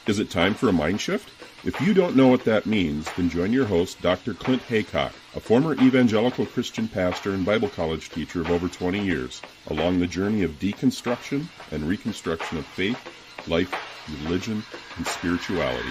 Is it time for a mind shift? If you don't know what that means, then join your host, Dr. Clint Haycock, a former evangelical Christian pastor and Bible college teacher of over 20 years, along the journey of deconstruction and reconstruction of faith, life, religion, and spirituality.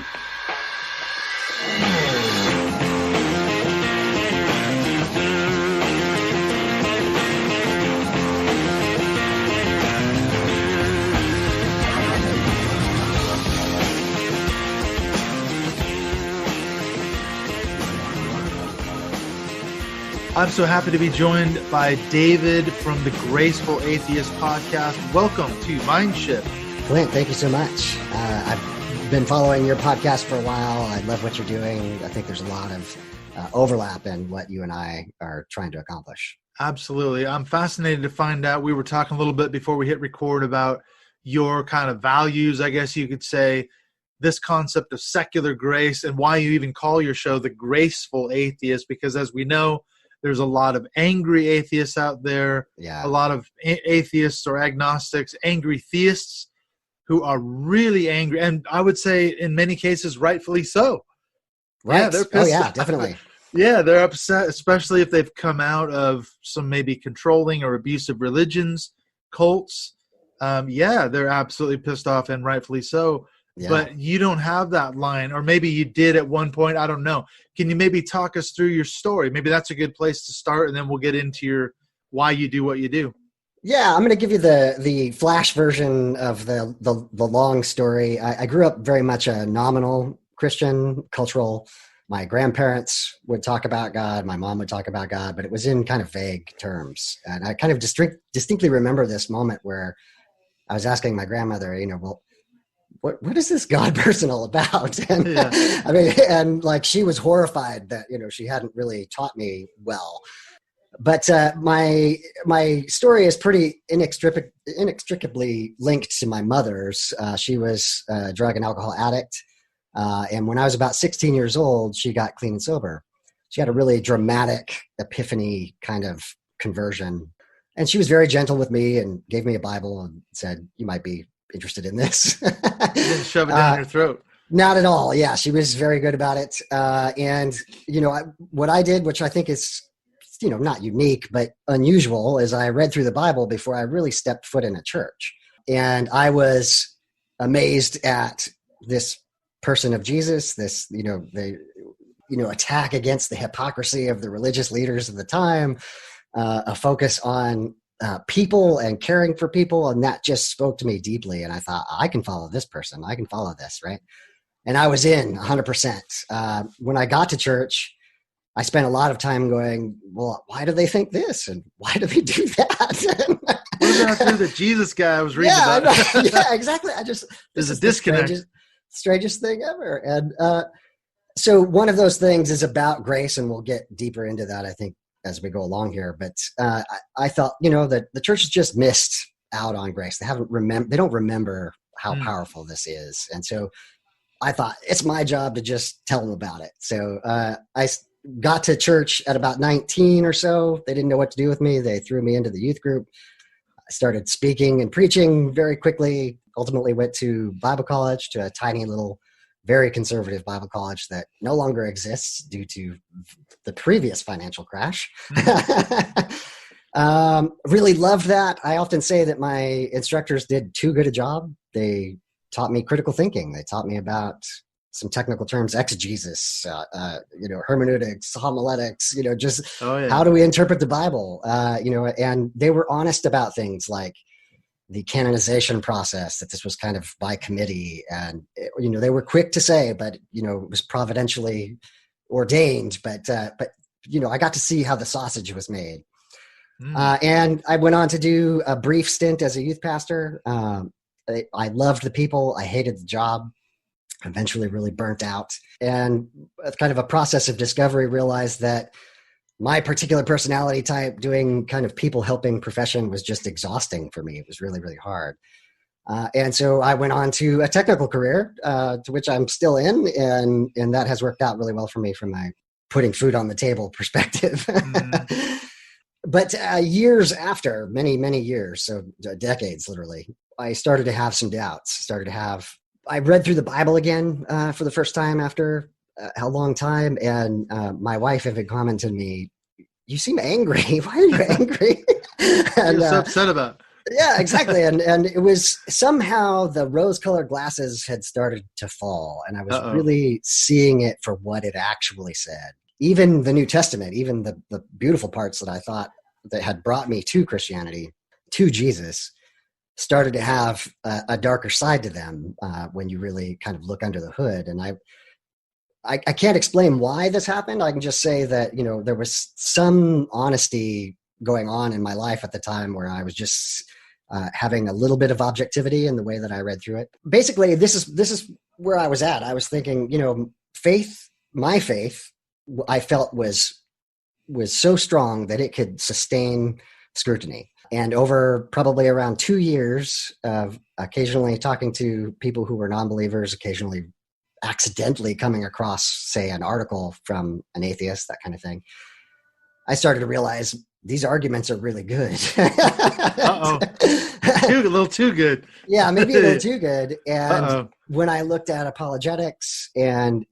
I'm so happy to be joined by David from the Graceful Atheist podcast. Welcome to Mind Shift. Clint, thank you so much. I've been following your podcast for a while. I love what you're doing. I think there's a lot of overlap in what you and I are trying to accomplish. Absolutely. I'm fascinated to find out. We were talking a little bit before we hit record about your kind of values, I guess you could say, this concept of secular grace and why you even call your show the Graceful Atheist, because as we know, there's a lot of angry atheists out there, a lot of atheists or agnostics, angry theists who are really angry. And I would say in many cases, rightfully so. Right. Yeah, they're pissed. Oh, yeah, definitely. Yeah, they're upset, especially if they've come out of some maybe controlling or abusive religions, cults. They're absolutely pissed off and rightfully so. Yeah. But you don't have that line, or maybe you did at one point. I don't know. Can you maybe talk us through your story? Maybe that's a good place to start, and then we'll get into your why you do what you do. Yeah, I'm going to give you the flash version of the long story. I grew up very much a nominal Christian, cultural. My grandparents would talk about God. My mom would talk about God, but it was in kind of vague terms. And I kind of distinctly remember this moment where I was asking my grandmother, what is this God person all about? And I mean, and like she was horrified that, she hadn't really taught me well. But my story is pretty inextricably linked to my mother's. She was a drug and alcohol addict. And when I was about 16 years old, she got clean and sober. She had a really dramatic epiphany kind of conversion. And she was very gentle with me and gave me a Bible and said, you might be interested in this. Didn't shove it down your throat. Not at all. Yeah, she was very good about it. What I did, which I think is, not unique, but unusual, is I read through the Bible before I really stepped foot in a church. And I was amazed at this person of Jesus, this, attack against the hypocrisy of the religious leaders of the time, a focus on people and caring for people. And that just spoke to me deeply. And I thought, I can follow this person. I can follow this. Right. And I was in 100%. When I got to church, I spent a lot of time going, well, why do they think this? And why do they do that? What about the Jesus guy I was reading about? Yeah, exactly. There's a disconnect. Strangest thing ever. And so one of those things is about grace, and we'll get deeper into that, I think, as we go along here. But I thought, that the church has just missed out on grace. They don't remember how powerful this is. And so I thought it's my job to just tell them about it. So I got to church at about 19 or so. They didn't know what to do with me. They threw me into the youth group. I started speaking and preaching very quickly, ultimately went to Bible college, to a tiny little, very conservative Bible college that no longer exists due to the previous financial crash. Really loved that. I often say that my instructors did too good a job. They taught me critical thinking. They taught me about some technical terms, exegesis, hermeneutics, homiletics, how do we interpret the Bible? And they were honest about things like the canonization process, that this was kind of by committee. And, they were quick to say, but, it was providentially ordained. But I got to see how the sausage was made. And I went on to do a brief stint as a youth pastor. I loved the people. I hated the job. Eventually really burnt out. And kind of a process of discovery, realized that my particular personality type, doing kind of people helping profession, was just exhausting for me. It was really, really hard. And so I went on to a technical career, to which I'm still in, and that has worked out really well for me from my putting food on the table perspective. Mm-hmm. But years after, many, many years, so decades literally, I started to have some doubts, started to have I read through the Bible again for the first time after a long time, and my wife had commented to me, "You seem angry. Why are you angry?" And, you're so upset about. Yeah, exactly. And it was somehow the rose-colored glasses had started to fall, and I was really seeing it for what it actually said. Even the New Testament, even the beautiful parts that I thought that had brought me to Christianity, to Jesus, started to have a darker side to them when you really kind of look under the hood. And I can't explain why this happened. I can just say that, there was some honesty going on in my life at the time where I was just having a little bit of objectivity in the way that I read through it. Basically, this is where I was at. I was thinking, my faith, I felt was so strong that it could sustain scrutiny. And over probably around 2 years of occasionally talking to people who were non-believers, occasionally accidentally coming across, say, an article from an atheist, that kind of thing, I started to realize these arguments are really good. A little too good. Yeah, maybe a little too good. And when I looked at apologetics and,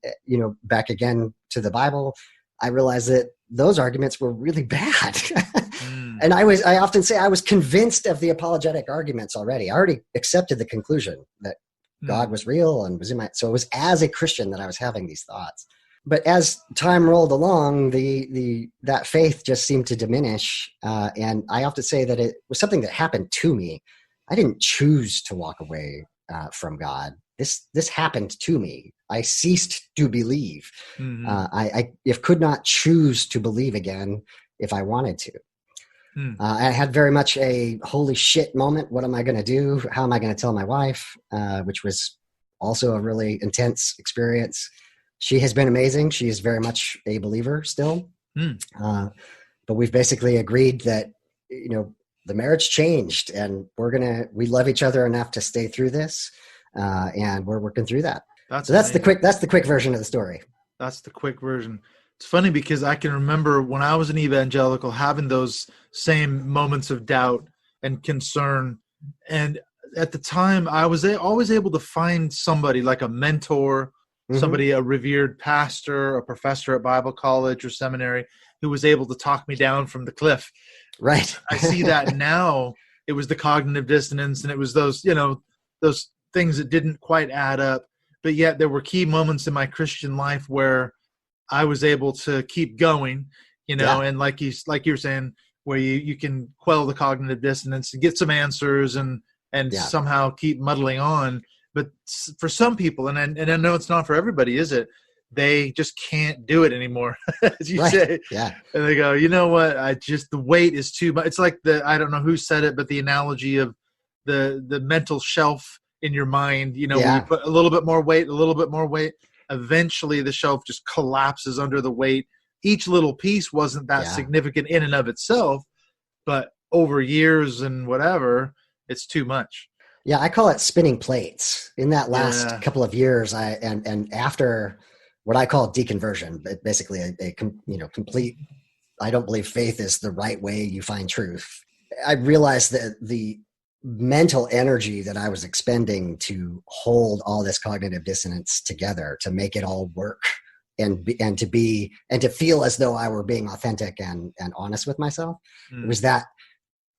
back again to the Bible, I realized that those arguments were really bad. And I often say I was convinced of the apologetic arguments already. I already accepted the conclusion that God was real and was in my, so it was as a Christian that I was having these thoughts. But as time rolled along, that faith just seemed to diminish. And I often say that it was something that happened to me. I didn't choose to walk away from God. This happened to me. I ceased to believe. I could not choose to believe again if I wanted to. I had very much a holy shit moment. What am I going to do? How am I going to tell my wife? Which was also a really intense experience. She has been amazing. She is very much a believer still. But we've basically agreed that, the marriage changed and we love each other enough to stay through this. And we're working through that. That's the quick version of the story. That's the quick version. It's funny because I can remember when I was an evangelical having those same moments of doubt and concern. And at the time, I was always able to find somebody like a mentor, somebody, a revered pastor, a professor at Bible college or seminary who was able to talk me down from the cliff. Right. I see that now. It was the cognitive dissonance and it was those things that didn't quite add up. But yet there were key moments in my Christian life where I was able to keep going, and like you were saying, where you can quell the cognitive dissonance and get some answers and somehow keep muddling on. But for some people, and I know it's not for everybody, is it? They just can't do it anymore, as you say. Yeah. And they go, you know what? The weight is too much. It's like I don't know who said it, but the analogy of the mental shelf in your mind, where you put a little bit more weight, eventually the shelf just collapses under the weight. Each little piece wasn't that significant in and of itself, but over years and whatever, it's too much. Yeah, I call it spinning plates. In that last couple of years, and after what I call deconversion, but basically a complete, I don't believe faith is the right way you find truth. I realized that the mental energy that I was expending to hold all this cognitive dissonance together, to make it all work and to feel as though I were being authentic and honest with myself. It was that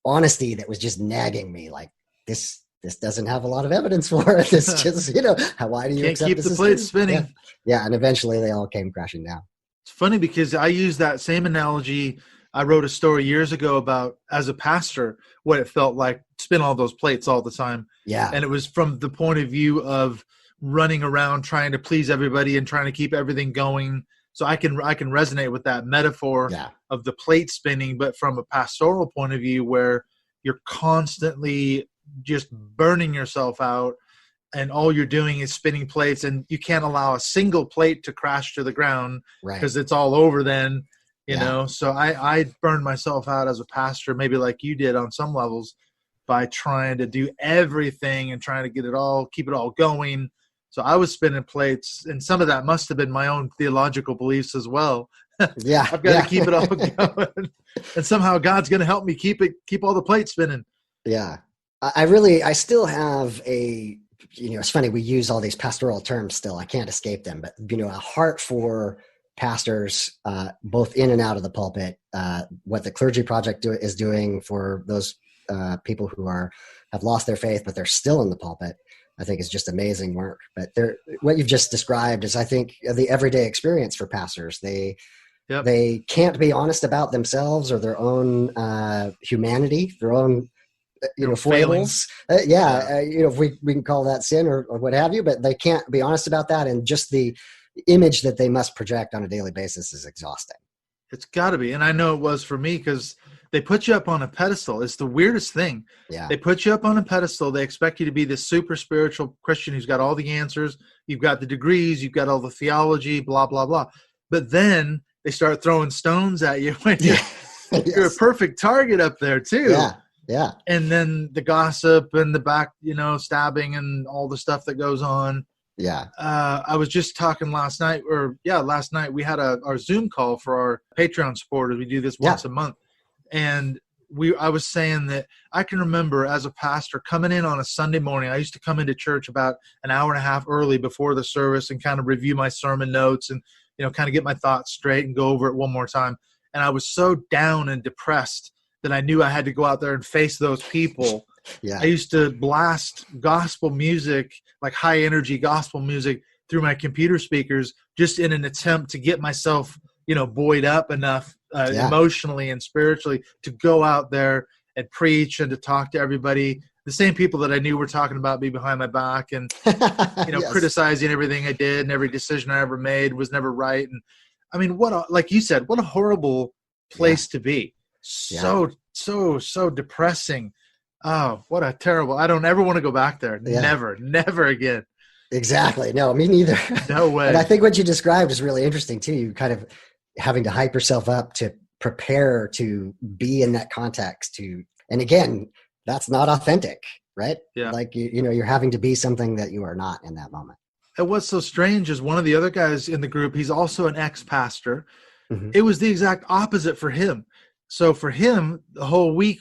honesty that was just nagging me, like this doesn't have a lot of evidence for it. It's just, why do you can't keep the plate spinning? Yeah. And eventually they all came crashing down. It's funny because I use that same analogy. I wrote a story years ago about, as a pastor, what it felt like to spin all those plates all the time. Yeah. And it was from the point of view of running around trying to please everybody and trying to keep everything going. So I can resonate with that metaphor of the plate spinning, but from a pastoral point of view where you're constantly just burning yourself out and all you're doing is spinning plates and you can't allow a single plate to crash to the ground because it's all over then. You know, so I burned myself out as a pastor, maybe like you did on some levels, by trying to do everything and trying to keep it all going. So I was spinning plates, and some of that must have been my own theological beliefs as well. Yeah. I've got to keep it all going. And somehow God's going to help me keep all the plates spinning. Yeah. I still have a it's funny, we use all these pastoral terms still. I can't escape them, but, a heart for pastors, both in and out of the pulpit, what the Clergy Project is doing for those people who have lost their faith, but they're still in the pulpit, I think is just amazing work. But what you've just described is, I think, the everyday experience for pastors. They can't be honest about themselves or their own humanity, their own foibles. If we can call that sin or what have you, but they can't be honest about that. And just the image that they must project on a daily basis is exhausting. It's got to be. And I know it was for me, because they put you up on a pedestal. It's the weirdest thing. Yeah. They put you up on a pedestal. They expect you to be this super spiritual Christian who's got all the answers. You've got the degrees. You've got all the theology, blah, blah, blah. But then they start throwing stones at you when you're a perfect target up there too. Yeah. Yeah. And then the gossip and the back, stabbing and all the stuff that goes on. Yeah. I was just talking last night we had our Zoom call for our Patreon supporters. We do this once a month. And I was saying that I can remember as a pastor coming in on a Sunday morning. I used to come into church about an hour and a half early before the service and kind of review my sermon notes and, kind of get my thoughts straight and go over it one more time. And I was so down and depressed that I knew I had to go out there and face those people. Yeah. I used to blast gospel music, like high energy gospel music, through my computer speakers, just in an attempt to get myself, buoyed up enough emotionally and spiritually to go out there and preach and to talk to everybody. The same people that I knew were talking about me behind my back and, criticizing everything I did, and every decision I ever made was never right. And I mean, like you said, what a horrible place to be. So depressing. Oh, what a terrible, I don't ever want to go back there. Yeah. Never again. Exactly. No, me neither. No way. And I think what you described is really interesting too. You kind of having to hype yourself up to prepare to be in that context and again, that's not authentic, right? Yeah. Like, you're having to be something that you are not in that moment. And what's so strange is one of the other guys in the group, he's also an ex-pastor. Mm-hmm. It was the exact opposite for him. So for him, the whole week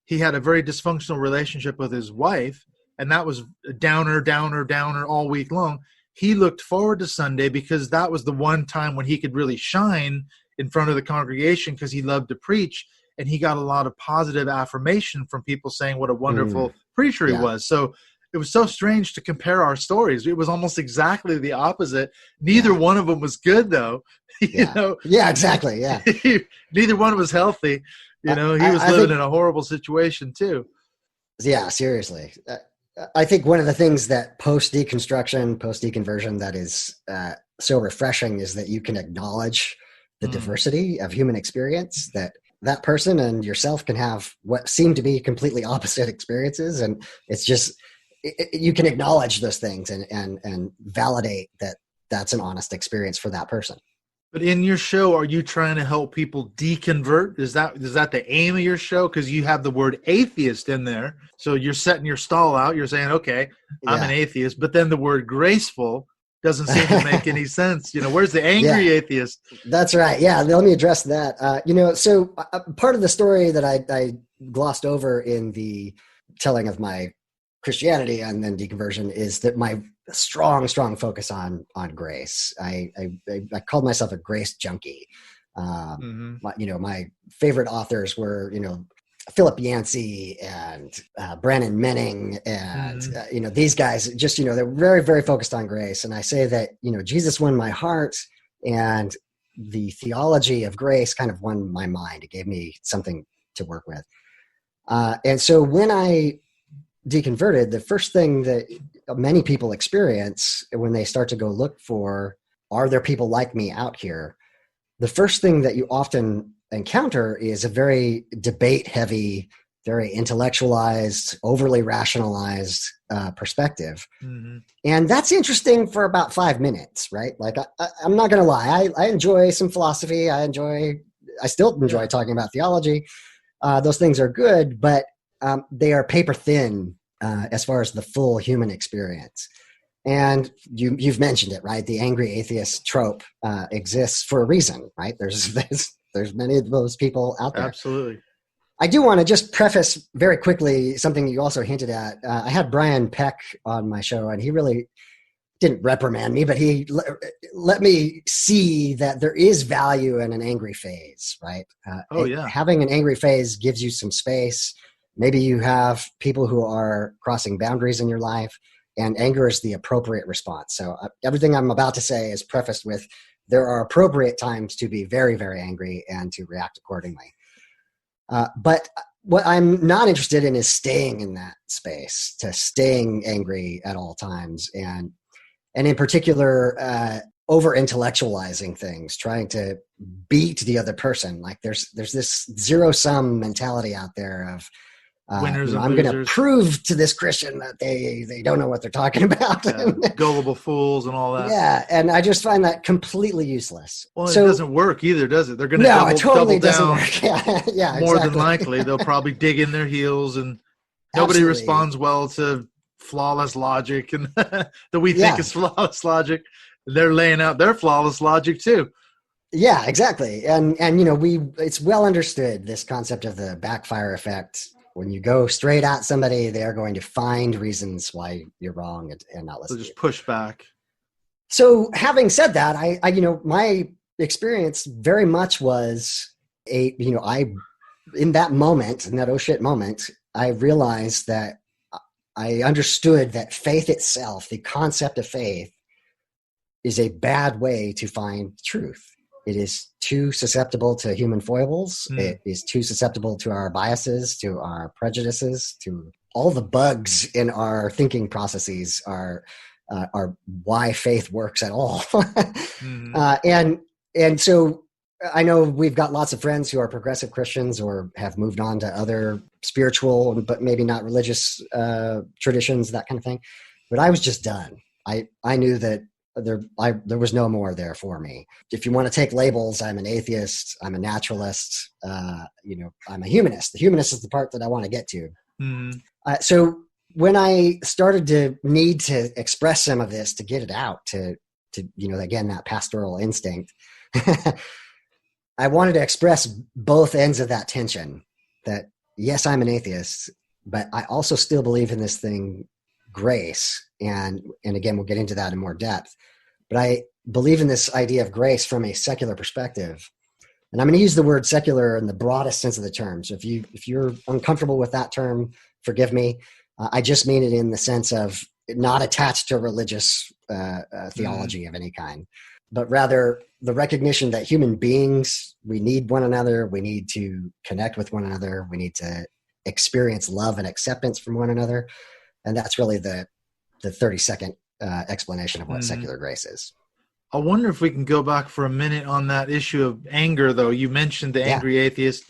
he had a very dysfunctional relationship with his wife, and that was downer all week long. He looked forward to Sunday because that was the one time when he could really shine in front of the congregation, because he loved to preach, and he got a lot of positive affirmation from people saying what a wonderful preacher he was. So it was so strange to compare our stories. It was almost exactly the opposite. Neither one of them was good, though. Yeah, exactly. Yeah. Neither one was healthy. He was living in a horrible situation too. Yeah, seriously. I think one of the things that post-deconstruction, post-deconversion that is so refreshing is that you can acknowledge the diversity of human experience, that person and yourself can have what seem to be completely opposite experiences. And it's just, you can acknowledge those things and validate that that's an honest experience for that person. But in your show, are you trying to help people deconvert? Is that the aim of your show? Because you have the word atheist in there. So you're setting your stall out. You're saying, okay, I'm an atheist. But then the word graceful doesn't seem to make any sense. Where's the angry atheist? That's right. Yeah, let me address that. So part of the story that I glossed over in the telling of my Christianity and then deconversion is that my strong focus on grace. I called myself a grace junkie. My favorite authors were, Philip Yancey and Brannon Menning and, these guys just, they're very, very focused on grace. And I say that, Jesus won my heart and the theology of grace kind of won my mind. It gave me something to work with. And so when I deconverted, the first thing that many people experience when they start to go look for, are there people like me out here? The first thing that you often encounter is a very debate-heavy, very intellectualized, overly rationalized perspective. Mm-hmm. And that's interesting for about 5 minutes, right? Like, I'm not going to lie. I enjoy some philosophy. I still enjoy talking about theology. Those things are good, but they are paper thin as far as the full human experience. And you've mentioned it, right? The angry atheist trope exists for a reason, right? There's many of those people out there. Absolutely. I do want to just preface very quickly something you also hinted at. I had Brian Peck on my show, and he really didn't reprimand me, but he let me see that there is value in an angry phase, right? Having an angry phase gives you some space. Maybe you have people who are crossing boundaries in your life, and anger is the appropriate response. So everything I'm about to say is prefaced with, there are appropriate times to be very, very angry and to react accordingly. But what I'm not interested in is staying in that space, to staying angry at all times. And in particular, over intellectualizing things, trying to beat the other person. Like there's this zero sum mentality out there of, winners and I'm losers. going to prove to this Christian that they don't know what they're talking about. Gullible fools and all that. Yeah, and I just find that completely useless. Well, it doesn't work either, does it? They're going to totally double down. Work. Yeah, more exactly. than likely. They'll probably dig in their heels, and nobody responds well to flawless logic and that we think is flawless logic. They're laying out their flawless logic too. Yeah, exactly. And it's well understood, this concept of the backfire effect. When you go straight at somebody, they are going to find reasons why you're wrong and not listen. So just push back. So having said that, I my experience very much was in that moment, in that oh shit moment, I realized that I understood that faith itself, the concept of faith, is a bad way to find truth. It is too susceptible to human foibles. It is too susceptible to our biases, to our prejudices, to all the bugs in our thinking processes are why faith works at all. And so I know we've got lots of friends who are progressive Christians or have moved on to other spiritual but maybe not religious traditions, that kind of thing. But I was just done. I knew that there was no more there for me. If you want to take labels, I'm an atheist, I'm a naturalist, I'm a humanist. The humanist is the part that I want to get to. So when I started to need to express some of this, to get it out, to again, that pastoral instinct, I wanted to express both ends of that tension, that yes, I'm an atheist, but I also still believe in this thing, grace. And again, we'll get into that in more depth. But I believe in this idea of grace from a secular perspective. And I'm going to use the word secular in the broadest sense of the term. So if you're uncomfortable with that term, forgive me. I just mean it in the sense of not attached to religious theology of any kind, but rather the recognition that human beings, we need one another. We need to connect with one another. We need to experience love and acceptance from one another. And that's really the 30-second explanation of what secular grace is. I wonder if we can go back for a minute on that issue of anger, though. You mentioned the angry atheist.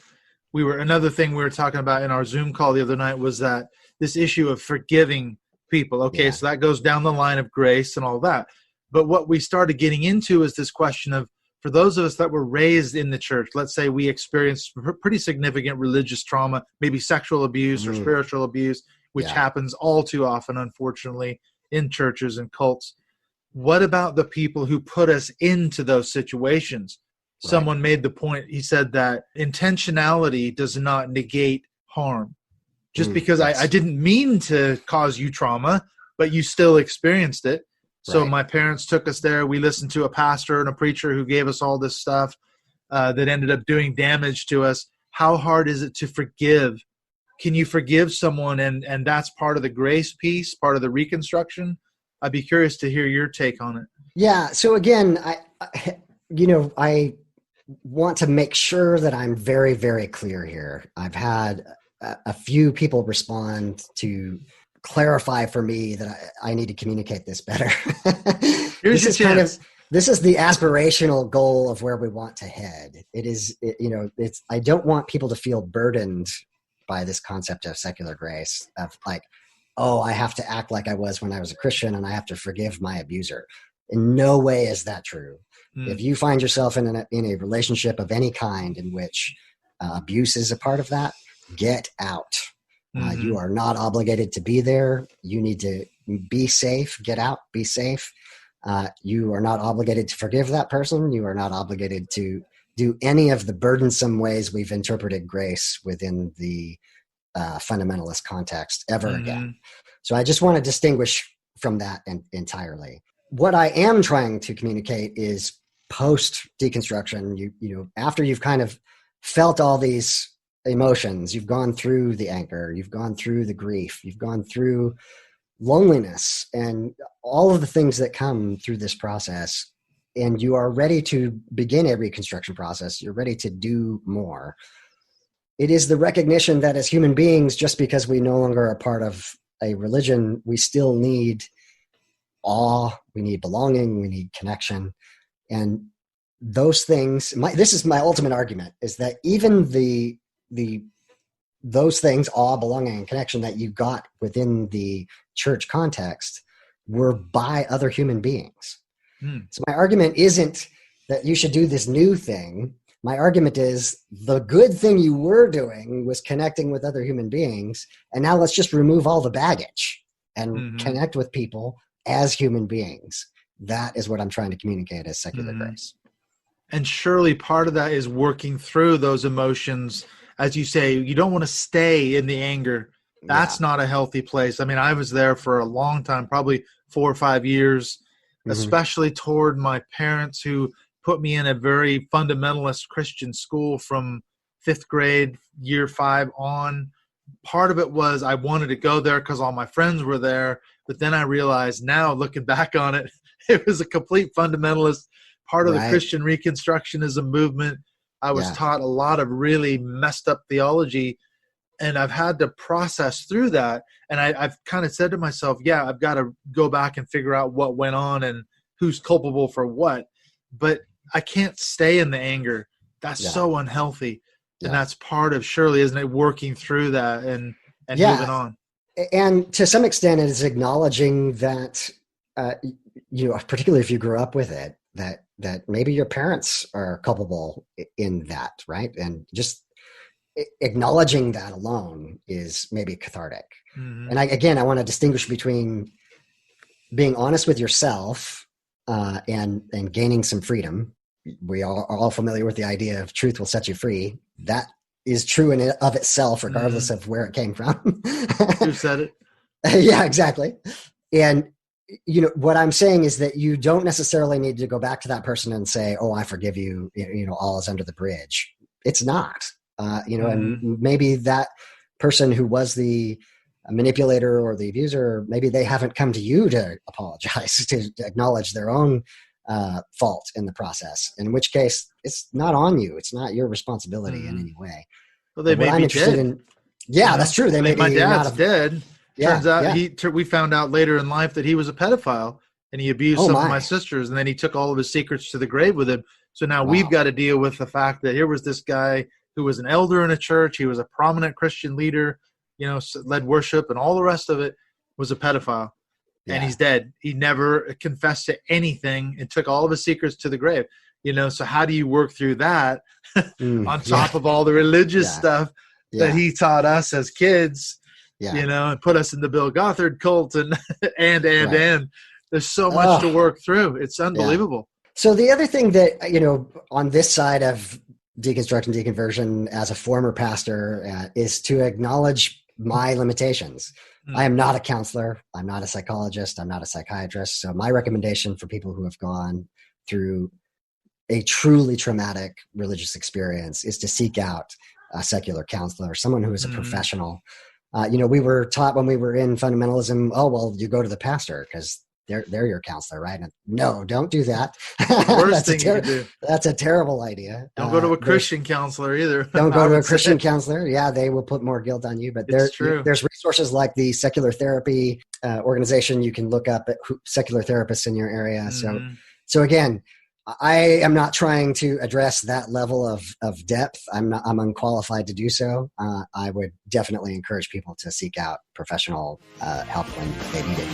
Another thing we were talking about in our Zoom call the other night was that this issue of forgiving people. Okay, so that goes down the line of grace and all that. But what we started getting into is this question of, for those of us that were raised in the church, let's say we experienced pretty significant religious trauma, maybe sexual abuse or spiritual abuse, which happens all too often, unfortunately, in churches and cults. What about the people who put us into those situations? Right. Someone made the point, he said that intentionality does not negate harm. Just because I didn't mean to cause you trauma, but you still experienced it. So my parents took us there. We listened to a pastor and a preacher who gave us all this stuff that ended up doing damage to us. How hard is it to forgive? Can you forgive someone? And that's part of the grace piece, part of the reconstruction. I'd be curious to hear your take on it. Yeah. So again, I want to make sure that I'm very, very clear here. I've had a few people respond to clarify for me that I need to communicate this better. Here's your chance. This is the aspirational goal of where we want to head. I don't want people to feel burdened by this concept of secular grace, of like, oh, I have to act like I was when I was a Christian and I have to forgive my abuser. In no way is that true. If you find yourself in a relationship of any kind in which abuse is a part of that, get out. You are not obligated to be there. You need to be safe, get out, be safe. You are not obligated to forgive that person. You are not obligated to do any of the burdensome ways we've interpreted grace within the fundamentalist context ever again. So I just want to distinguish from that entirely. What I am trying to communicate is post deconstruction, you know, after you've kind of felt all these emotions, you've gone through the anger, you've gone through the grief, you've gone through loneliness and all of the things that come through this process, and you are ready to begin a reconstruction process, you're ready to do more. It is the recognition that as human beings, just because we no longer are part of a religion, we still need awe, we need belonging, we need connection. And those things, this is my ultimate argument, is that even those things, awe, belonging, and connection that you got within the church context were by other human beings. So my argument isn't that you should do this new thing. My argument is the good thing you were doing was connecting with other human beings. And now let's just remove all the baggage and connect with people as human beings. That is what I'm trying to communicate as secular grace. And surely part of that is working through those emotions. As you say, you don't want to stay in the anger. That's not a healthy place. I mean, I was there for a long time, probably 4 or 5 years, especially toward my parents who put me in a very fundamentalist Christian school from 5th grade, year 5 on. Part of it was I wanted to go there because all my friends were there. But then I realized now, looking back on it, it was a complete fundamentalist part of the Christian Reconstructionism movement. I was taught a lot of really messed up theology, and I've had to process through that. And I've kind of said to myself, I've got to go back and figure out what went on and who's culpable for what. But I can't stay in the anger. That's so unhealthy. And that's part of, surely, isn't it, working through that and moving on. And to some extent, it is acknowledging that, you know, particularly if you grew up with it, that maybe your parents are culpable in that, right? And just acknowledging that alone is maybe cathartic. And I want to distinguish between being honest with yourself and gaining some freedom. We are all familiar with the idea of truth will set you free. That is true in of itself, regardless of where it came from. Who said it? Yeah, exactly. And, you know, what I'm saying is that you don't necessarily need to go back to that person and say, oh, I forgive you, you know, all is under the bridge. It's not, you know, and maybe that person who was the manipulator or the abuser, maybe they haven't come to you to apologize, to acknowledge their own fault in the process, in which case it's not on you. It's not your responsibility in any way. Well, they may be dead. That's true. They may my be dad's dead. Turns out we found out later in life that he was a pedophile and he abused some of my sisters, and then he took all of his secrets to the grave with him. So now we've got to deal with the fact that here was this guy who was an elder in a church. He was a prominent Christian leader, you know, led worship and all the rest of it, was a pedophile. And he's dead. He never confessed to anything and took all of his secrets to the grave. You know, so how do you work through that on top of all the religious stuff that he taught us as kids, you know, and put us in the Bill Gothard cult and there's so much to work through. It's unbelievable. So the other thing that, you know, on this side of deconstruction, deconversion as a former pastor is to acknowledge my limitations. I am not a counselor. I'm not a psychologist. I'm not a psychiatrist. So my recommendation for people who have gone through a truly traumatic religious experience is to seek out a secular counselor, someone who is a professional. You know, we were taught when we were in fundamentalism, oh, well, you go to the pastor because they're your counselor, right? And no, don't do that. Worst thing you can do. That's a terrible idea. Don't go to a Christian counselor either. Don't go to a Christian counselor. Yeah, they will put more guilt on you. But there's resources like the secular therapy organization. You can look up at secular therapists in your area. So again, I am not trying to address that level of depth. I'm unqualified to do so. I would definitely encourage people to seek out professional help when they need it.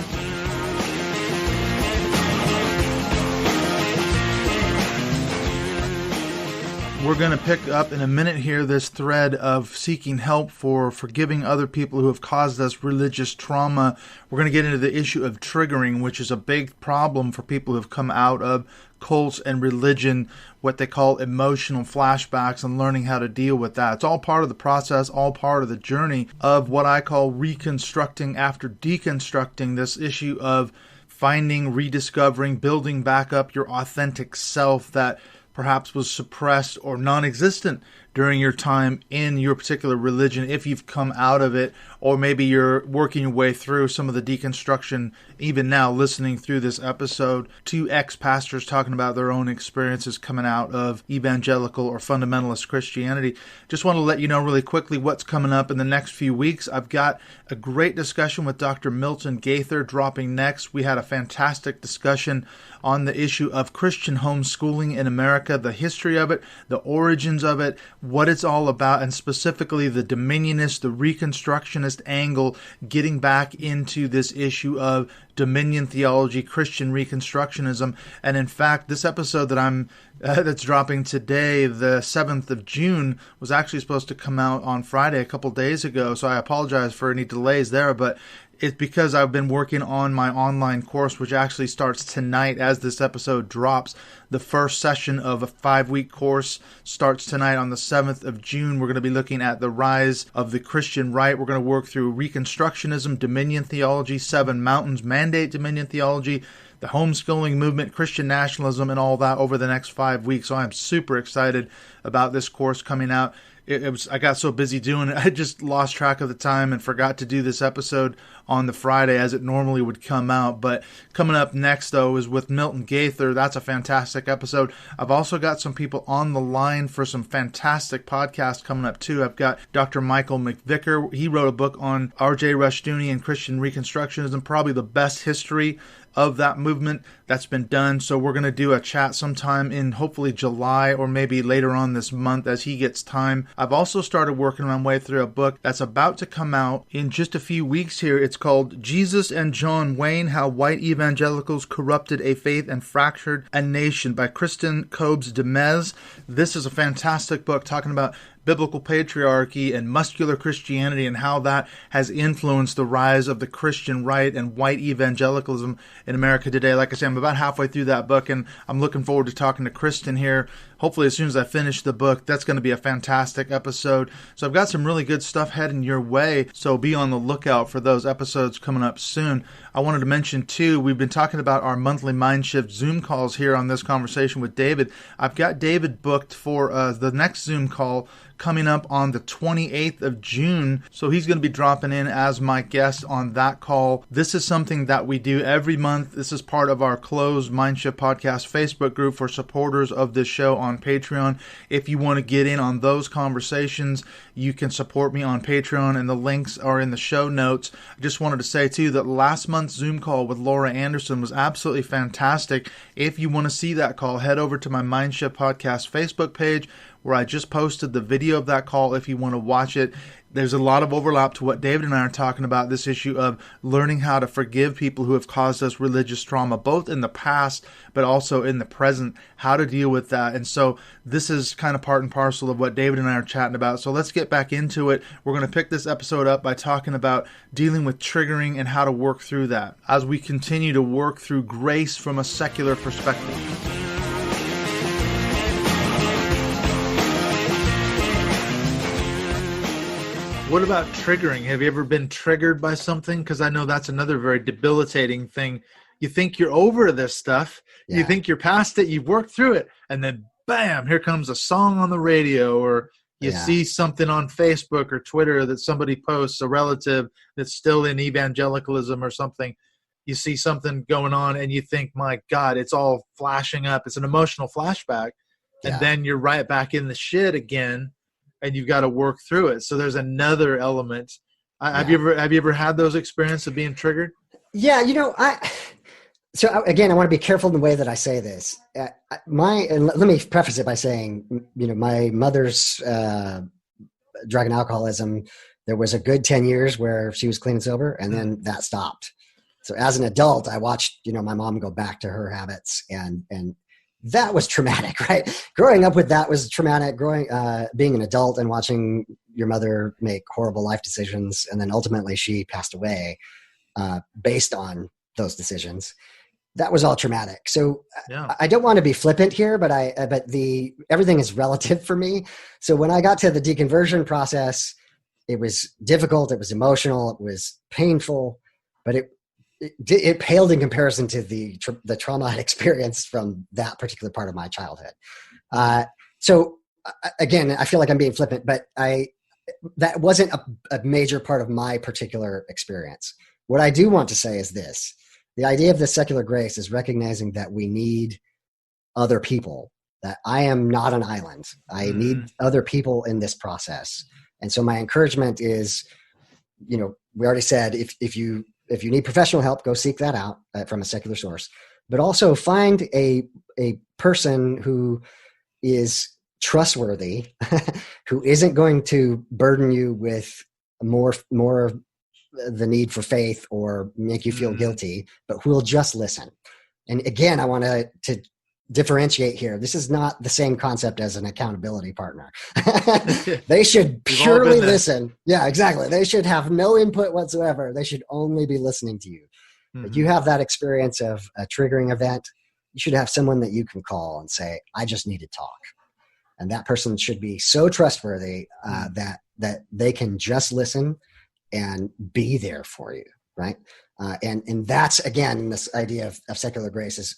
We're we're going to pick up in a minute here this thread of seeking help for forgiving other people who have caused us religious trauma. We're going to get into the issue of triggering, which is a big problem for people who have come out of cults and religion, what they call emotional flashbacks, and learning how to deal with that. It's all part of the process, all part of the journey of what I call reconstructing after deconstructing, this issue of finding, rediscovering, building back up your authentic self that perhaps was suppressed or non-existent during your time in your particular religion, if you've come out of it, or maybe you're working your way through some of the deconstruction, even now listening through this episode. 2 ex-pastors talking about their own experiences coming out of evangelical or fundamentalist Christianity. Just want to let you know really quickly what's coming up in the next few weeks. I've got a great discussion with Dr. Milton Gaither dropping next. We had a fantastic discussion on the issue of Christian homeschooling in America, the history of it, the origins of it, what it's all about, and specifically the dominionist, the reconstructionist angle, getting back into this issue of dominion theology, Christian reconstructionism. And in fact, this episode that that's dropping today, the 7th of June, was actually supposed to come out on Friday a couple days ago, so I apologize for any delays there, but it's because I've been working on my online course, which actually starts tonight as this episode drops. The first session of a 5-week course starts tonight on the 7th of June. We're going to be looking at the rise of the Christian right. We're going to work through Reconstructionism, Dominion Theology, 7 Mountains Mandate Dominion Theology, the homeschooling movement, Christian nationalism, and all that over the next 5 weeks. So I'm super excited about this course coming out. I got so busy doing it, I just lost track of the time and forgot to do this episode on the Friday as it normally would come out. But coming up next, though, is with Milton Gaither. That's a fantastic episode. I've also got some people on the line for some fantastic podcasts coming up, too. I've got Dr. Michael McVicker. He wrote a book on R.J. Rushdoony and Christian Reconstructionism, probably the best history of that movement that's been done. So we're going to do a chat sometime in hopefully July or maybe later on this month as he gets time. I've also started working my way through a book that's about to come out in just a few weeks here. It's called Jesus and John Wayne, How White Evangelicals Corrupted a Faith and Fractured a Nation by Kristen Kobes Demez. This is a fantastic book talking about biblical patriarchy and muscular Christianity and how that has influenced the rise of the Christian right and white evangelicalism in America today. Like I said, I'm about halfway through that book, and I'm looking forward to talking to Kristen here. Hopefully, as soon as I finish the book, that's going to be a fantastic episode. So I've got some really good stuff heading your way, so be on the lookout for those episodes coming up soon. I wanted to mention, too, we've been talking about our monthly Mindshift Zoom calls here on this conversation with David. I've got David booked for the next Zoom call coming up on the 28th of June. So he's going to be dropping in as my guest on that call. This is something that we do every month. This is part of our closed Mindshift Podcast Facebook group for supporters of this show on Patreon. If you want to get in on those conversations, you can support me on Patreon, and the links are in the show notes. I just wanted to say, too, that last month's Zoom call with Laura Anderson was absolutely fantastic. If you want to see that call, head over to my Mindshift Podcast Facebook page, where I just posted the video of that call if you want to watch it. There's a lot of overlap to what David and I are talking about, this issue of learning how to forgive people who have caused us religious trauma, both in the past but also in the present, how to deal with that. And so this is kind of part and parcel of what David and I are chatting about. So let's get back into it. We're going to pick this episode up by talking about dealing with triggering and how to work through that as we continue to work through grace from a secular perspective. What about triggering? Have you ever been triggered by something? Because I know that's another very debilitating thing. You think you're over this stuff. Yeah. You think you're past it. You've worked through it. And then, bam, here comes a song on the radio, or you see something on Facebook or Twitter that somebody posts, a relative that's still in evangelicalism or something. You see something going on and you think, my God, it's all flashing up. It's an emotional flashback. And then you're right back in the shit again. And you've got to work through it. So there's another element. Have you ever had those experiences of being triggered? Yeah, so again, I want to be careful in the way that I say this. And let me preface it by saying, my mother's drug and alcoholism, there was a good 10 years where she was clean and sober, and then that stopped. So as an adult, I watched, my mom go back to her habits, and that was traumatic, right? Growing up with that was traumatic. Being an adult and watching your mother make horrible life decisions, and then ultimately she passed away based on those decisions. That was all traumatic. So yeah. I don't want to be flippant here, but everything is relative for me. So when I got to the deconversion process, it was difficult. It was emotional. It was painful, but it paled in comparison to the trauma I'd experienced from that particular part of my childhood. So again, I feel like I'm being flippant, but that wasn't a major part of my particular experience. What I do want to say is this. The idea of the secular grace is recognizing that we need other people, that I am not an island. I need other people in this process. And so my encouragement is, we already said, if you need professional help, go seek that out from a secular source, but also find a person who is trustworthy, who isn't going to burden you with more the need for faith or make you feel guilty, but who will just listen. And again, I want to differentiate here. This is not the same concept as an accountability partner. They should purely listen. Yeah, exactly. They should have no input whatsoever. They should only be listening to you. If you have that experience of a triggering event, you should have someone that you can call and say, I just need to talk. And that person should be so trustworthy that they can just listen and be there for you, right? And that's, again, this idea of secular grace is,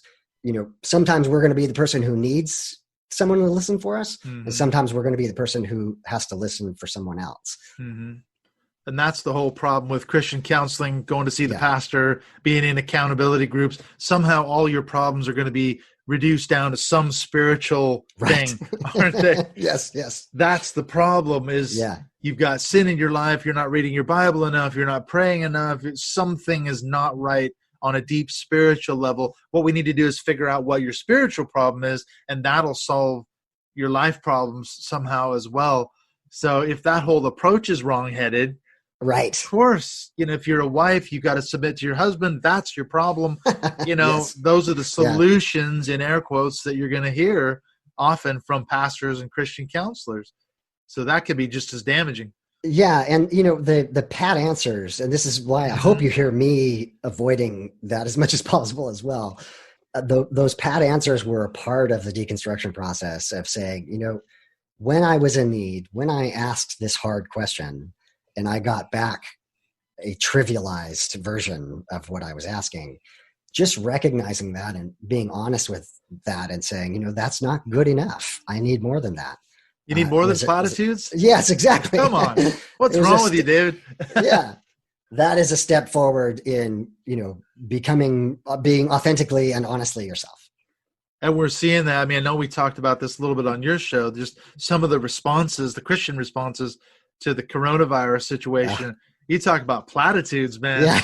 sometimes we're going to be the person who needs someone to listen for us, and sometimes we're going to be the person who has to listen for someone else. And that's the whole problem with Christian counseling, going to see the pastor, being in accountability groups. Somehow all your problems are going to be reduced down to some spiritual thing, aren't they? Yes. That's the problem is you've got sin in your life. You're not reading your Bible enough. You're not praying enough. Something is not right on a deep spiritual level. What we need to do is figure out what your spiritual problem is, and that'll solve your life problems somehow as well. So if that whole approach is wrong-headed, right, of course, if you're a wife, you've got to submit to your husband. That's your problem. Those are the solutions in air quotes that you're going to hear often from pastors and Christian counselors. So that could be just as damaging. Yeah. And, the pat answers, and this is why I hope you hear me avoiding that as much as possible as well. Those pat answers were a part of the deconstruction process of saying, when I was in need, when I asked this hard question, and I got back a trivialized version of what I was asking, just recognizing that and being honest with that and saying, that's not good enough. I need more than that. You need more than platitudes? Yes, exactly. Come on. What's wrong with you, David? Yeah. That is a step forward in, being authentically and honestly yourself. And we're seeing that. I mean, I know we talked about this a little bit on your show, just some of the responses, the Christian responses to the coronavirus situation. You talk about platitudes, man. Yeah.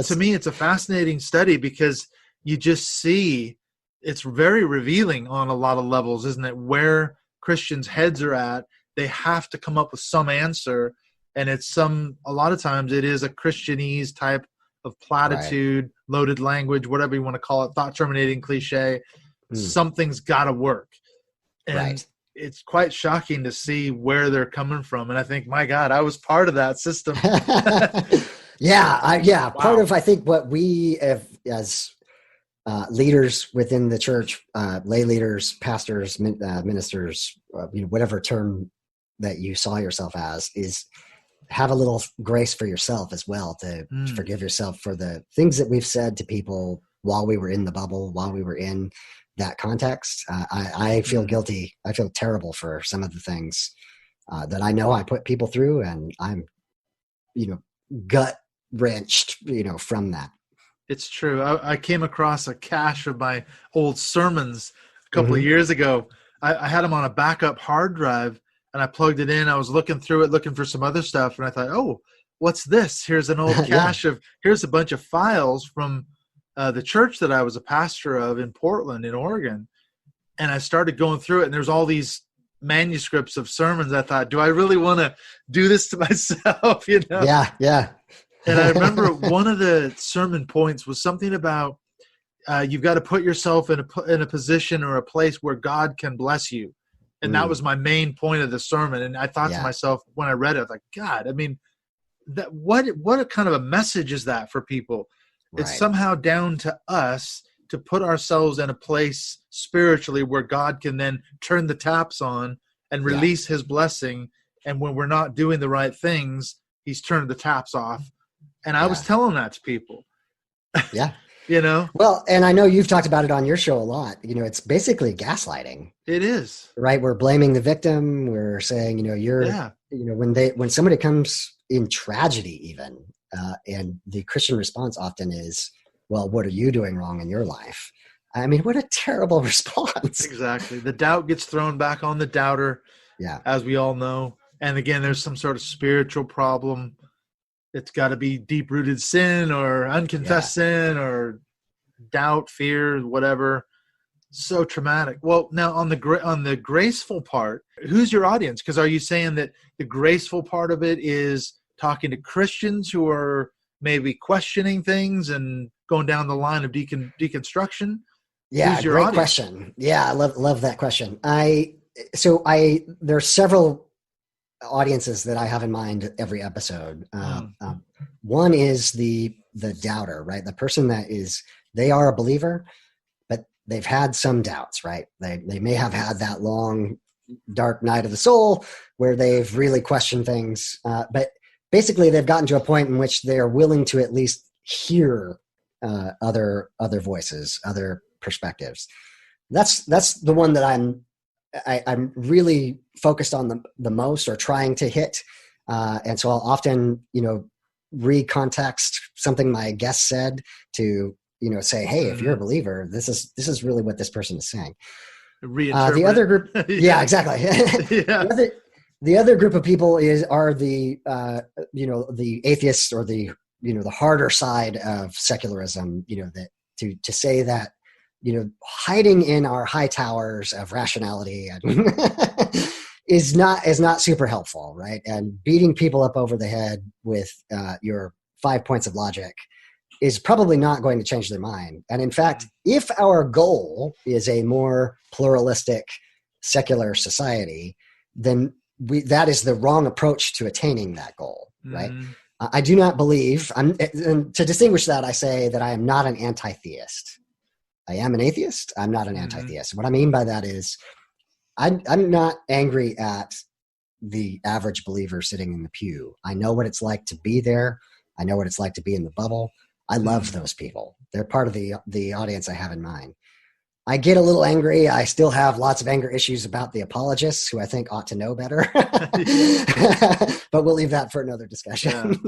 To me, it's a fascinating study because you just see it's very revealing on a lot of levels, isn't it? Where Christians' heads are at, they have to come up with some answer. And a lot of times it is a Christianese type of platitude, loaded language, whatever you want to call it, thought terminating cliche. Something's got to work. And it's quite shocking to see where they're coming from. And I think, my God, I was part of that system. Wow. Part of, I think, what we have as leaders within the church, lay leaders, pastors, ministers, whatever term that you saw yourself as, is have a little grace for yourself as well, to forgive yourself for the things that we've said to people while we were in the bubble, while we were in that context. I feel guilty. I feel terrible for some of the things that I know I put people through, and I'm, gut wrenched, from that. It's true. I came across a cache of my old sermons a couple of years ago. I had them on a backup hard drive, and I plugged it in. I was looking through it, looking for some other stuff, and I thought, oh, what's this? Here's an old cache here's a bunch of files from the church that I was a pastor of in Portland, in Oregon. And I started going through it, and there's all these manuscripts of sermons. I thought, do I really want to do this to myself? Yeah. And I remember one of the sermon points was something about you've got to put yourself in a position or a place where God can bless you. And that was my main point of the sermon. And I thought to myself when I read it, I was like, God, I mean, that what a kind of a message is that for people? Right. It's somehow down to us to put ourselves in a place spiritually where God can then turn the taps on and release his blessing. And when we're not doing the right things, he's turned the taps off. And I was telling that to people. Yeah. You know? Well, and I know you've talked about it on your show a lot. You know, it's basically gaslighting. It is. Right? We're blaming the victim. We're saying, you know, you know, when somebody comes in tragedy even, and the Christian response often is, well, what are you doing wrong in your life? I mean, what a terrible response. Exactly. The doubt gets thrown back on the doubter, as we all know. And again, there's some sort of spiritual problem. It's got to be deep-rooted sin or unconfessed sin or doubt, fear, whatever. So traumatic. Well, now on the graceful part, who's your audience? Because are you saying that the graceful part of it is talking to Christians who are maybe questioning things and going down the line of deconstruction? Yeah, who's your great audience? question. Yeah, I love that question. There are several audiences that I have in mind every episode. One is the doubter, right? The person they are a believer, but they've had some doubts, right? They may have had that long, dark night of the soul where they've really questioned things. But basically they've gotten to a point in which they are willing to at least hear other voices, other perspectives. That's the one that I'm really focused on the most, or trying to hit. And so I'll often, you know, recontext something my guest said to, you know, say, hey, if you're a believer, this is really what this person is saying. The other group, exactly. The other group of people are the the atheists, or the, you know, the harder side of secularism. You know, that to say that, you know, hiding in our high towers of rationality is not super helpful, right? And beating people up over the head with your 5 points of logic is probably not going to change their mind. And in fact, if our goal is a more pluralistic, secular society, then that is the wrong approach to attaining that goal, right? I do not believe, and to distinguish that, I say that I am not an anti-theist. I am an atheist. I'm not an anti-theist. What I mean by that is I'm not angry at the average believer sitting in the pew. I know what it's like to be there. I know what it's like to be in the bubble. I love those people. They're part of the audience I have in mind. I get a little angry. I still have lots of anger issues about the apologists, who I think ought to know better. But we'll leave that for another discussion.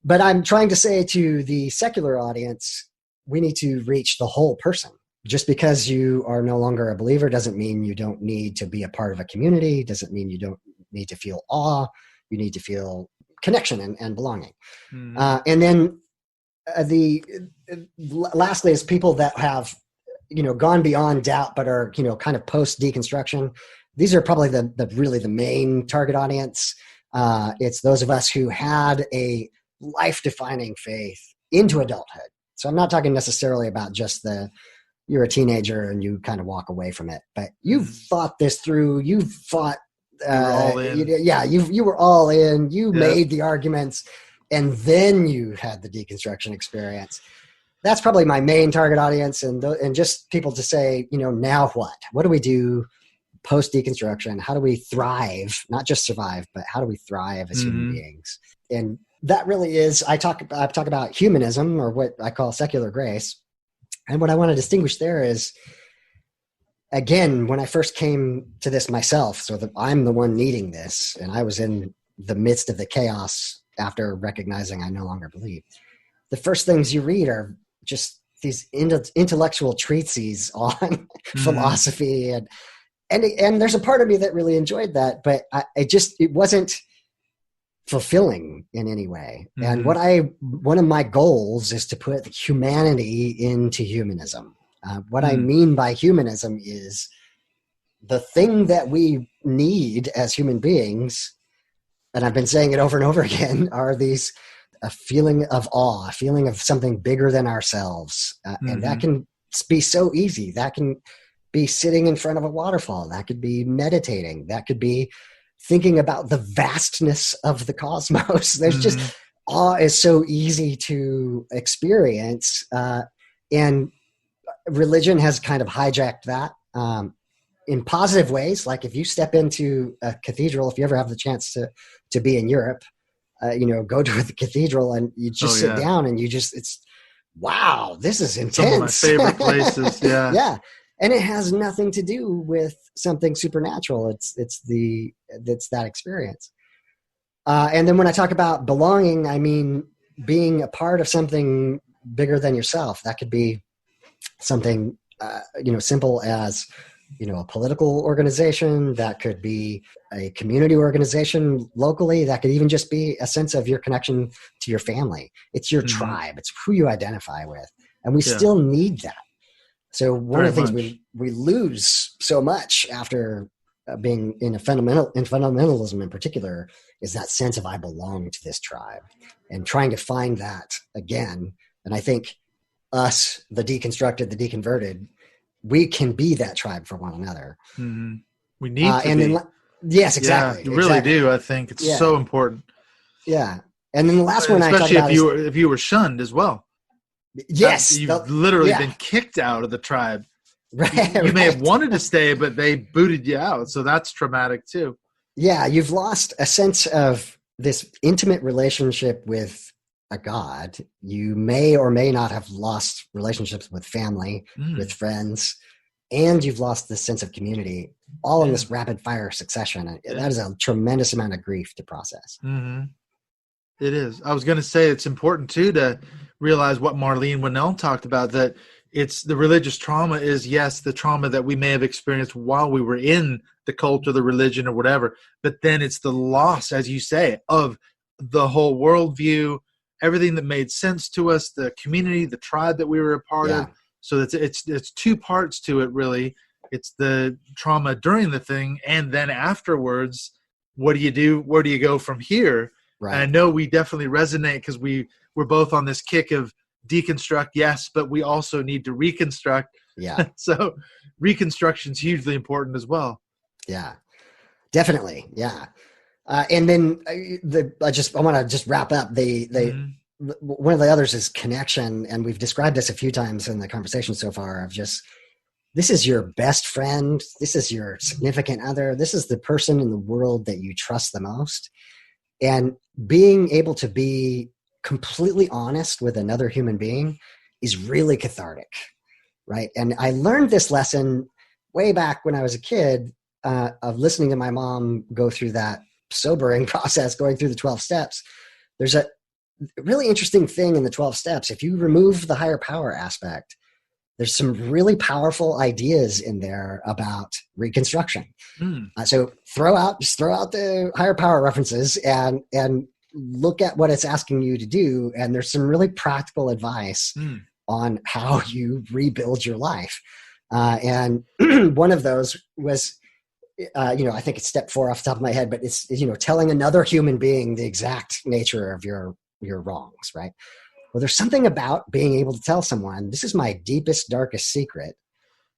But I'm trying to say to the secular audience, we need to reach the whole person. Just because you are no longer a believer doesn't mean you don't need to be a part of a community, doesn't mean you don't need to feel awe. You need to feel connection and belonging. And then lastly is people that have, you know, gone beyond doubt, but are, you know, kind of post deconstruction. These are probably the main target audience. It's those of us who had a life-defining faith into adulthood. So I'm not talking necessarily about just you're a teenager and you kind of walk away from it, but you've thought this through. You've fought. You were all in. You made the arguments, and then you had the deconstruction experience. That's probably my main target audience, and just people to say, you know, now what? What do we do post deconstruction? How do we thrive? Not just survive, but how do we thrive as human beings? And that really is, I talk about humanism, or what I call secular grace. And what I want to distinguish there is, again, when I first came to this myself, so that I'm the one needing this, and I was in the midst of the chaos after recognizing I no longer believe. The first things you read are just these intellectual treatises on philosophy, and there's a part of me that really enjoyed that, but it wasn't fulfilling in any way. And one of my goals is to put humanity into humanism. What I mean by humanism is the thing that we need as human beings, and I've been saying it over and over again, are these a feeling of awe, a feeling of something bigger than ourselves. And that can be so easy. That can be sitting in front of a waterfall. That could be meditating. That could be thinking about the vastness of the cosmos. There's just awe is so easy to experience. And religion has kind of hijacked that in positive ways. Like if you step into a cathedral, if you ever have the chance to be in Europe, go to the cathedral and you just sit down and it's, wow, this is intense. Some of my favorite places. Yeah. Yeah. And it has nothing to do with something supernatural. It's that experience. And then when I talk about belonging, I mean, being a part of something bigger than yourself. That could be something, simple as, a political organization. That could be a community organization locally. That could even just be a sense of your connection to your family. It's your tribe. It's who you identify with. And we still need that. So one of the things we lose so much after being in fundamentalism in particular is that sense of I belong to this tribe, and trying to find that again. And I think us, the deconstructed, the deconverted, we can be that tribe for one another. We need to be. Yes, exactly. Yeah, you really do. I think it's so important. Yeah. And then the last one especially if you were shunned as well. Yes. You've literally been kicked out of the tribe. Right, you may have wanted to stay, but they booted you out. So that's traumatic too. Yeah. You've lost a sense of this intimate relationship with a God. You may or may not have lost relationships with family, with friends, and you've lost this sense of community, all in this rapid fire succession. That is a tremendous amount of grief to process. It is. I was going to say it's important too to realize what Marlene Winnell talked about, that it's the religious trauma is, yes, the trauma that we may have experienced while we were in the cult or the religion or whatever, but then it's the loss, as you say, of the whole worldview, everything that made sense to us, the community, the tribe that we were a part of. So it's two parts to it, really. It's the trauma during the thing, and then afterwards, what do you do? Where do you go from here? Right. And I know we definitely resonate because we're both on this kick of deconstruct, yes, but we also need to reconstruct. Yeah. So reconstruction is hugely important as well. Yeah, definitely. Yeah. And then I want to just wrap up one of the others is connection. And we've described this a few times in the conversation so far of just, this is your best friend. This is your significant other. This is the person in the world that you trust the most. And being able to be completely honest with another human being is really cathartic, right? And I learned this lesson way back when I was a kid of listening to my mom go through that sobering process, going through the 12 steps. There's a really interesting thing in the 12 steps. If you remove the higher power aspect, there's some really powerful ideas in there about reconstruction. So throw out the higher power references and look at what it's asking you to do. And there's some really practical advice on how you rebuild your life. And one of those was, I think it's step 4 off the top of my head, but it's, telling another human being the exact nature of your wrongs, right? Well, there's something about being able to tell someone, this is my deepest, darkest secret.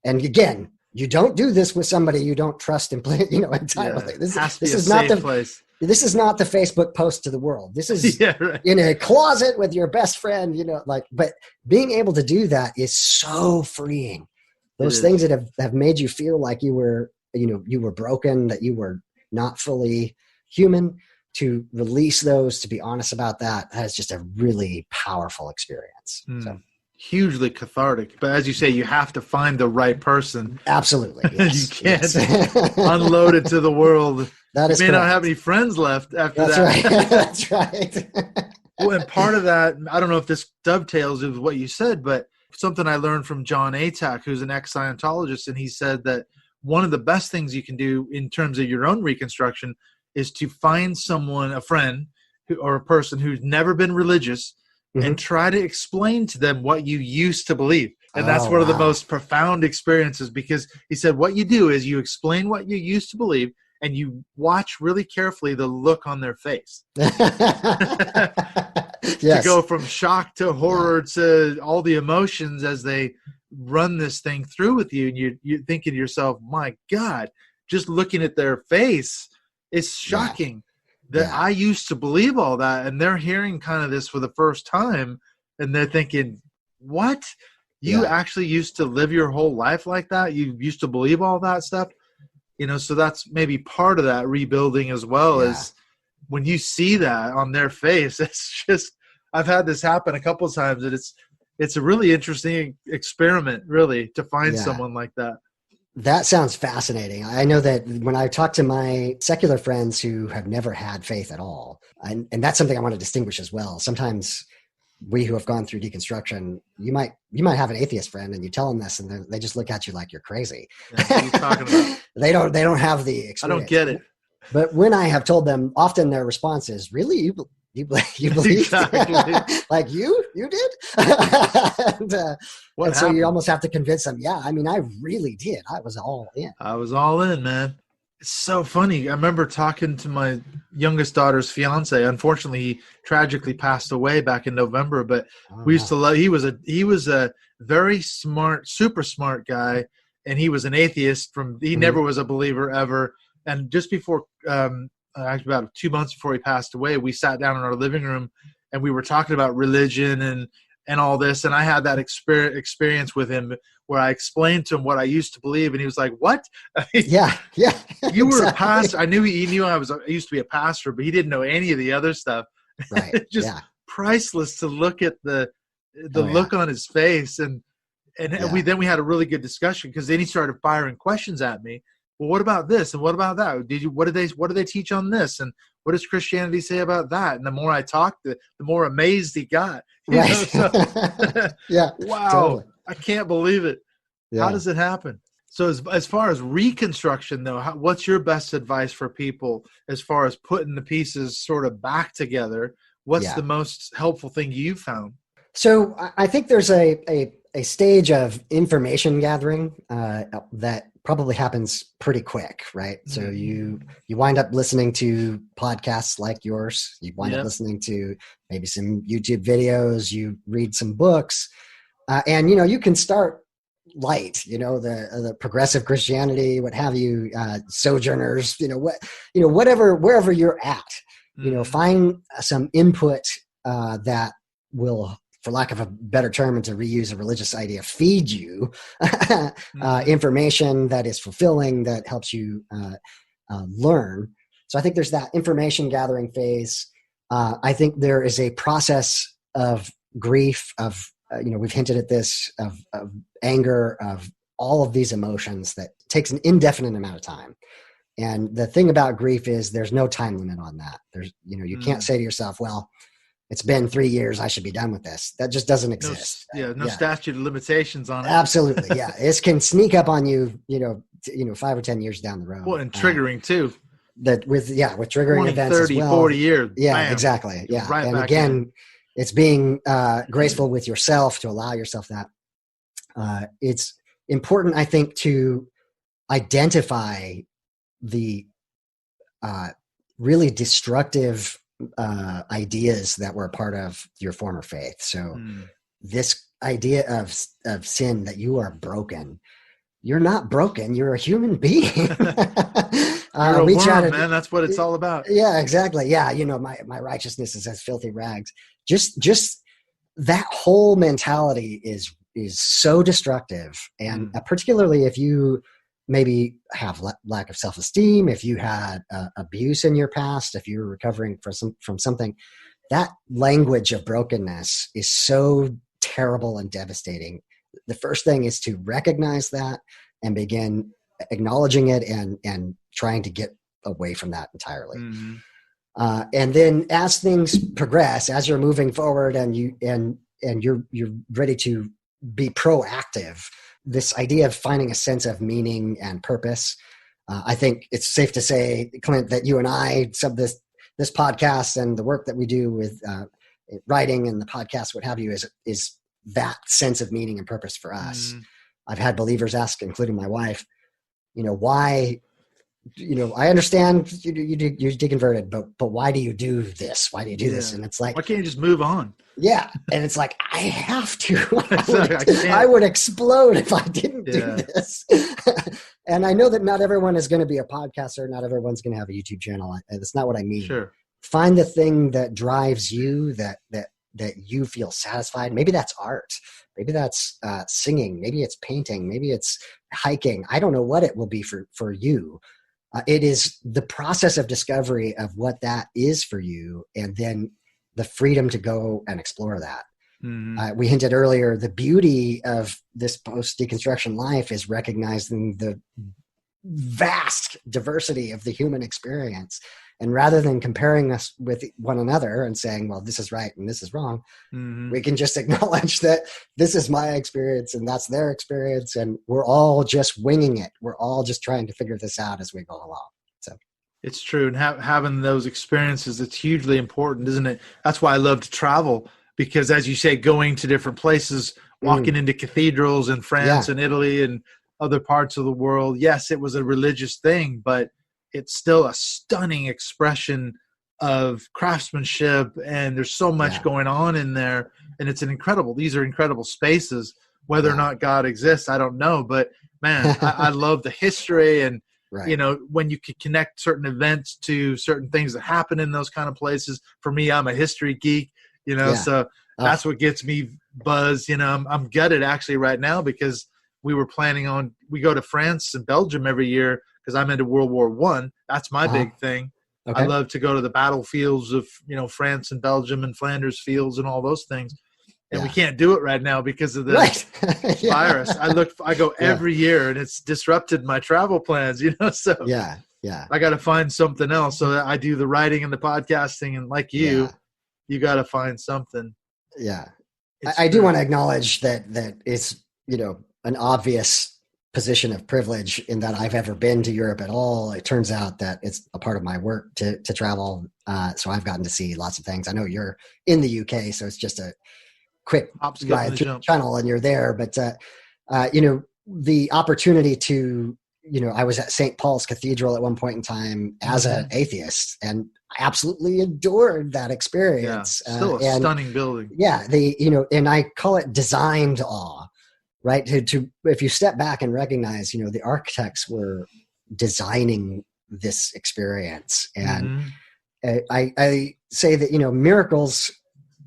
And again, you don't do this with somebody you don't trust entirely. Yeah, this is not This is not the Facebook post to the world. This is right. in a closet with your best friend, but being able to do that is so freeing. Those things that have made you feel like you were broken, that you were not fully human, to release those, to be honest about that is just a really powerful experience. So. Hugely cathartic. But as you say, you have to find the right person. Absolutely. Yes. You can't unload it to the world. That is you may correct. not have any friends left after That's that. Right. That's right. Well, and part of that, I don't know if this dovetails with what you said, but something I learned from John Atack, who's an ex-Scientologist, and he said that one of the best things you can do in terms of your own reconstruction is to find someone, a friend or a person who's never been religious, and try to explain to them what you used to believe. And that's one of the most profound experiences, because he said what you do is you explain what you used to believe and you watch really carefully the look on their face. to go from shock to horror to all the emotions as they run this thing through with you. And you're thinking to yourself, my God, just looking at their face, it's shocking that I used to believe all that. And they're hearing kind of this for the first time. And they're thinking, what? You actually used to live your whole life like that? You used to believe all that stuff? So that's maybe part of that rebuilding as well, is when you see that on their face. It's just, I've had this happen a couple of times, and it's a really interesting experiment, really, to find someone like that. That sounds fascinating. I know that when I talk to my secular friends who have never had faith at all, and that's something I want to distinguish as well. Sometimes we who have gone through deconstruction, you might have an atheist friend, and you tell them this, and they just look at you like you're crazy. What are you talking about? They don't have the experience. I don't get it. But when I have told them, often their response is, "Really, you believe?" Exactly. Like you did. and so you almost have to convince them. Yeah, I mean, I really did. I was all in. I was all in, man. It's so funny. I remember talking to my youngest daughter's fiance. Unfortunately, he tragically passed away back in November. But we used to love. He was a very smart, super smart guy, and he was an atheist. He never was a believer ever. And just before, actually about 2 months before he passed away, we sat down in our living room and we were talking about religion and all this. And I had that experience with him where I explained to him what I used to believe, and he was like, "What?" Yeah. You were a pastor. I knew he knew I used to be a pastor, but he didn't know any of the other stuff. Right. Just priceless to look at the look on his face, and we had a really good discussion, because then he started firing questions at me. Well, what about this and what about that? What do they teach on this, and what does Christianity say about that? And the more I talked, the more amazed he got. Right. Wow. Totally. I can't believe it. Yeah. How does it happen? So as far as reconstruction, though, what's your best advice for people as far as putting the pieces sort of back together? What's the most helpful thing you found? So I think there's a stage of information gathering that probably happens pretty quick, right? So you wind up listening to podcasts like yours. You wind up listening to maybe some YouTube videos. You read some books, and you can start light. The progressive Christianity, what have you, Sojourners. Whatever, wherever you're at. Find some input that will, for lack of a better term, and to reuse a religious idea, feed you information that is fulfilling, that helps you learn. So I think there's that information gathering phase. I think there is a process of grief, of, we've hinted at this, of anger, of all of these emotions that takes an indefinite amount of time. And the thing about grief is there's no time limit on that. There's, you can't say to yourself, well, it's been 3 years, I should be done with this. That just doesn't exist. No statute of limitations on it. Absolutely, yeah. It can sneak up on you, 5 or 10 years down the road. Well, and triggering too. That with triggering 20, events 30, as well. 40 years. Yeah, bam, exactly. Yeah, right. And again, it's being graceful with yourself to allow yourself that. It's important, I think, to identify the really destructive ideas that were a part of your former faith. So this idea of sin, that you are broken. You're not broken. You're a human being. You're a worm, man. That's what it's all about. Yeah, exactly. Yeah. My righteousness is as filthy rags. Just that whole mentality is so destructive. And particularly if you maybe have lack of self-esteem, if you had abuse in your past, if you're recovering from something, that language of brokenness is so terrible and devastating. The first thing is to recognize that and begin acknowledging it and trying to get away from that entirely. And then as things progress, as you're moving forward and you're ready to be proactive, this idea of finding a sense of meaning and purpose. I think it's safe to say, Clint, that you and I, this podcast and the work that we do with writing and the podcast, what have you, is that sense of meaning and purpose for us. I've had believers ask, including my wife, why I understand you're deconverted, but why do you do this? Why do you do this? And it's like, why can't you just move on? Yeah. And it's like, I have to. Exactly. I would explode if I didn't do this. And I know that not everyone is going to be a podcaster. Not everyone's going to have a YouTube channel. That's not what I mean. Sure. Find the thing that drives you, that you feel satisfied. Maybe that's art. Maybe that's singing. Maybe it's painting. Maybe it's hiking. I don't know what it will be for you. It is the process of discovery of what that is for you, and then the freedom to go and explore that. Mm-hmm. We hinted earlier, the beauty of this post-deconstruction life is recognizing the vast diversity of the human experience. And rather than comparing us with one another and saying, well, this is right and this is wrong, we can just acknowledge that this is my experience and that's their experience. And we're all just winging it. We're all just trying to figure this out as we go along. So it's true. And having those experiences, it's hugely important, isn't it? That's why I love to travel, because as you say, going to different places, walking into cathedrals in France and Italy and other parts of the world. Yes, it was a religious thing, but it's still a stunning expression of craftsmanship, and there's so much going on in there, and these are incredible spaces. Whether or not God exists, I don't know, but man, I love the history, and when you can connect certain events to certain things that happen in those kind of places. For me, I'm a history geek, so that's what gets me buzzed. I'm gutted actually right now, because we were planning we go to France and Belgium every year, because I'm into World War I. That's my big thing. Okay. I love to go to the battlefields of, France and Belgium and Flanders fields and all those things. And we can't do it right now because of the virus. I go every year, and it's disrupted my travel plans, so I got to find something else. So I do the writing and the podcasting, and like you got to find something. Yeah. I do want to acknowledge that it's, an obvious position of privilege in that I've ever been to Europe at all. It turns out that it's a part of my work to travel. So I've gotten to see lots of things. I know you're in the UK, so it's just a quick ride through the channel and you're there. But, the opportunity to, I was at St. Paul's Cathedral at one point in time as an atheist, and I absolutely adored that experience. Yeah, still a stunning building. Yeah. And I call it designed awe. Right. To if you step back and recognize, the architects were designing this experience. And I say that, miracles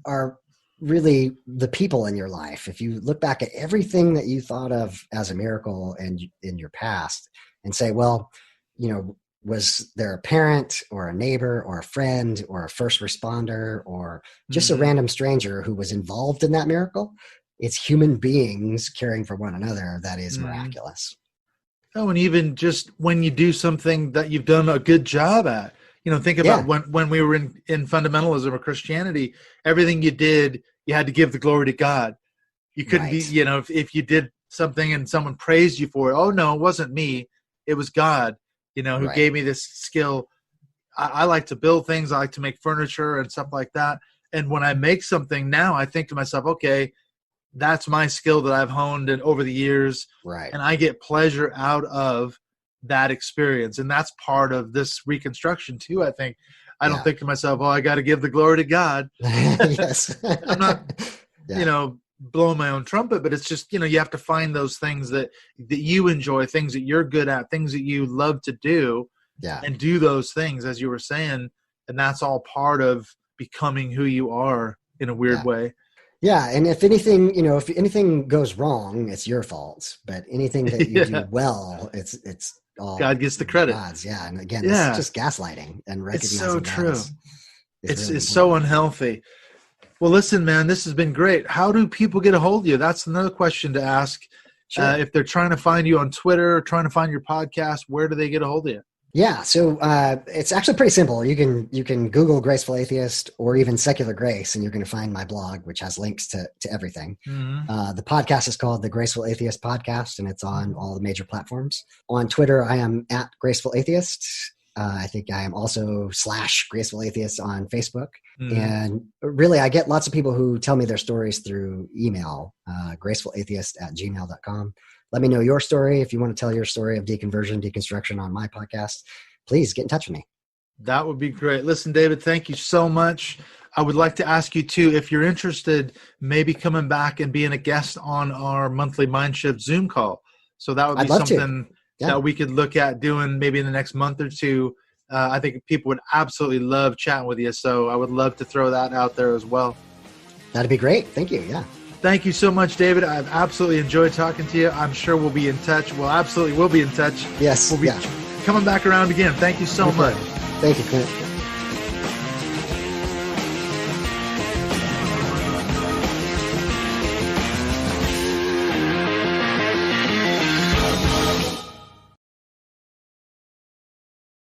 are really the people in your life. If you look back at everything that you thought of as a miracle and in your past and say, well, was there a parent or a neighbor or a friend or a first responder or just a random stranger who was involved in that miracle? It's human beings caring for one another that is miraculous. Oh, and even just when you do something that you've done a good job at, think about when we were in fundamentalism or Christianity, everything you did, you had to give the glory to God. You couldn't be, if you did something and someone praised you for it, oh no, it wasn't me, it was God, who gave me this skill. I like to build things. I like to make furniture and stuff like that. And when I make something now, I think to myself, okay, that's my skill that I've honed over the years. Right. And I get pleasure out of that experience. And that's part of this reconstruction too, I think. I don't think to myself, I got to give the glory to God. Yes. I'm not, blowing my own trumpet, but it's just, you have to find those things that you enjoy, things that you're good at, things that you love to do, and do those things, as you were saying. And that's all part of becoming who you are in a weird way. Yeah, and if anything goes wrong, it's your fault. But anything that you do well, it's all God gets the credit. God's, and again, it's just gaslighting and recognizing. It's so true. It's really so unhealthy. Well, listen, man, this has been great. How do people get a hold of you? That's another question to ask. Sure. If they're trying to find you on Twitter or trying to find your podcast, where do they get a hold of you? Yeah, so it's actually pretty simple. You can Google Graceful Atheist or even Secular Grace, and you're going to find my blog, which has links to everything. The podcast is called the Graceful Atheist Podcast, and it's on all the major platforms. On Twitter, I am at Graceful Atheist. I think I am also /Graceful Atheist on Facebook. And really, I get lots of people who tell me their stories through email, gracefulatheist@gmail.com. let me know your story. If you want to tell your story of deconversion, deconstruction on my podcast, please get in touch with me. That would be great. Listen, David, thank you so much. I would like to ask you too, if you're interested, maybe coming back and being a guest on our monthly Mindshift Zoom call. So that would be something that we could look at doing maybe in the next month or two. I think people would absolutely love chatting with you. So I would love to throw that out there as well. That'd be great. Thank you. Yeah. Thank you so much, David. I've absolutely enjoyed talking to you. I'm sure we'll be in touch. Well, absolutely, we'll be in touch. Yes. We'll be coming back around again. Thank you so much. Thank you, Clint.